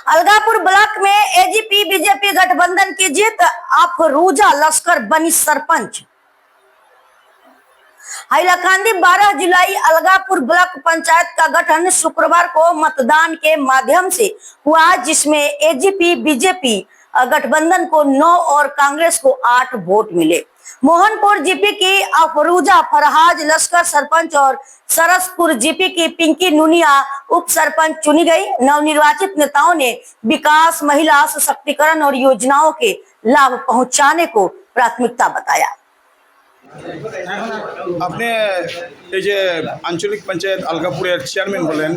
अलगापुर block में AGP BJP गठबंधन की जीत, अफरूजा लश्कर बनी सरपंच। हैलाकांदी 12 जुलाई अलगापुर ब्लॉक पंचायत का गठन शुक्रवार को मतदान के माध्यम से हुआ, जिसमें एजीपी बीजेपी गठबंधन को 9 और कांग्रेस को 8 वोट मिले। मोहनपुर जीपी की अफरूजा फरहाज लश्कर सरपंच और सरसपुर जीपी की पिंकी नुनिया उप सरपंच चुनी गई। नवनिर्वाचित नेताओं ने विकास, महिला सशक्तिकरण और योजनाओं के लाभ पहुंचाने को प्राथमिकता बताया। আপনি এই যে আঞ্চলিক পঞ্চায়েত আলগাপুরের চেয়ারম্যান বলেন,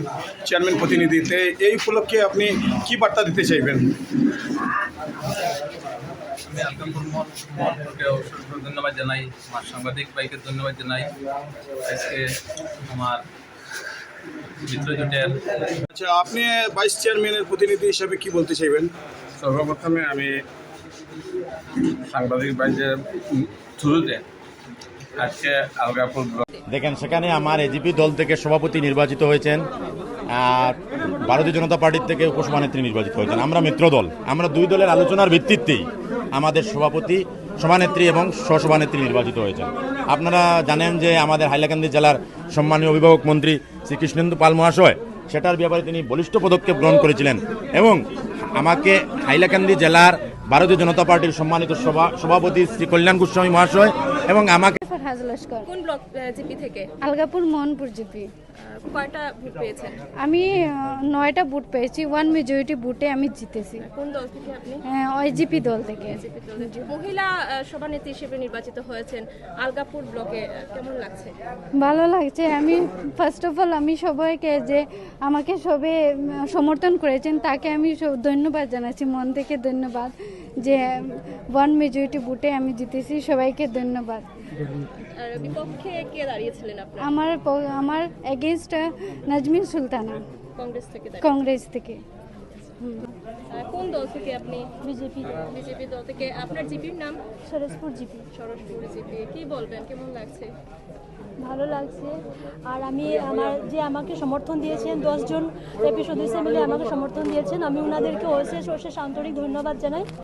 চেয়ারম্যান প্রতিনিধিতে এই উপলক্ষে আপনি কি বার্তা দিতে চাইবেন? আমি আলগাপুর মহলকে অসংখ্য ধন্যবাদ জানাই, আমার সাংবাদিক ভাইকে ধন্যবাদ জানাই। আজকে আমার মিত্র জোটের আচ্ছা, আপনি ভাইস চেয়ারম্যানের প্রতিনিধি হিসাবে কি বলতে চাইবেন? সর্বপ্রথমে আমি সাংবাদিক ভাইদের থ্রুতে আজকে আলগাপুর দেখেন, সেখানে আমার এজিপি দল থেকে সভাপতি নির্বাচিত হয়েছেন আর ভারতীয় জনতা পার্টির থেকে উপসভানেত্রী নির্বাচিত হয়েছেন। আমরা মিত্র দল, আমরা দুই দলের আলোচনার ভিত্তিতেই আমাদের সভাপতি, সভানেত্রী এবং সহসভানেত্রী নির্বাচিত হয়েছেন। আপনারা জানেন যে আমাদের হাইলাকান্দি জেলার সম্মানীয় অভিভাবক মন্ত্রী শ্রী কৃষ্ণেন্দু পাল মহাশয় সেটার ব্যাপারে তিনি বলিষ্ঠ পদক্ষেপ গ্রহণ করেছিলেন এবং আমাকে হাইলাকান্দি জেলার ভারতীয় জনতা পার্টির সম্মানিত সভাপতি শ্রী কল্যাণ গোস্বামী মহাশয় এবং আমাকে ফরহাজ লস্কর কোন ব্লক জিপি থেকে? আলগাপুর মোহনপুর জিপি। কয়টা ভোট পেয়েছেন? আমি 9টা বুট পেয়েছি, 1 মেজরিটি বুটে আমি জিতেছি। কোন দল থেকে আপনি? ওইজিপি দল থেকে। মহিলা সভানেত্রী হিসেবে নির্বাচিত হয়েছেন আলগাপুর ব্লকে, কেমন লাগছে? ভালো লাগছে। আমি ফার্স্ট অফ অল আমি সবাইকে যে আমাকে সবে সমর্থন করেছেন তাকে আমি ধন্যবাদ জানাচ্ছি, মন থেকে ধন্যবাদ যে 1 মেজরিটি বুটে আমি জিতেছি। সবাইকে ধন্যবাদ। আর বিপক্ষে কে দাঁড়িয়েছিলেন আপনারা? আমার এগেইনস্ট নাজমিন সুলতানা, কংগ্রেস থেকে কংগ্রেস থেকে। কোন দল থেকে আপনি? বিজেপি। বিজেপি দল থেকে। আপনার জিপির নাম? সরসপুর জিপি। সরসপুর জিপি। কি বলবেন, কেমন লাগছে? ভালো লাগছে। আর আমি আমাকে সমর্থন দিয়েছেন 10 জন এপি সদস্য মিলে আমাকে সমর্থন দিয়েছেন, আমি ওনাদেরকে অশেষ আন্তরিক ধন্যবাদ জানাই।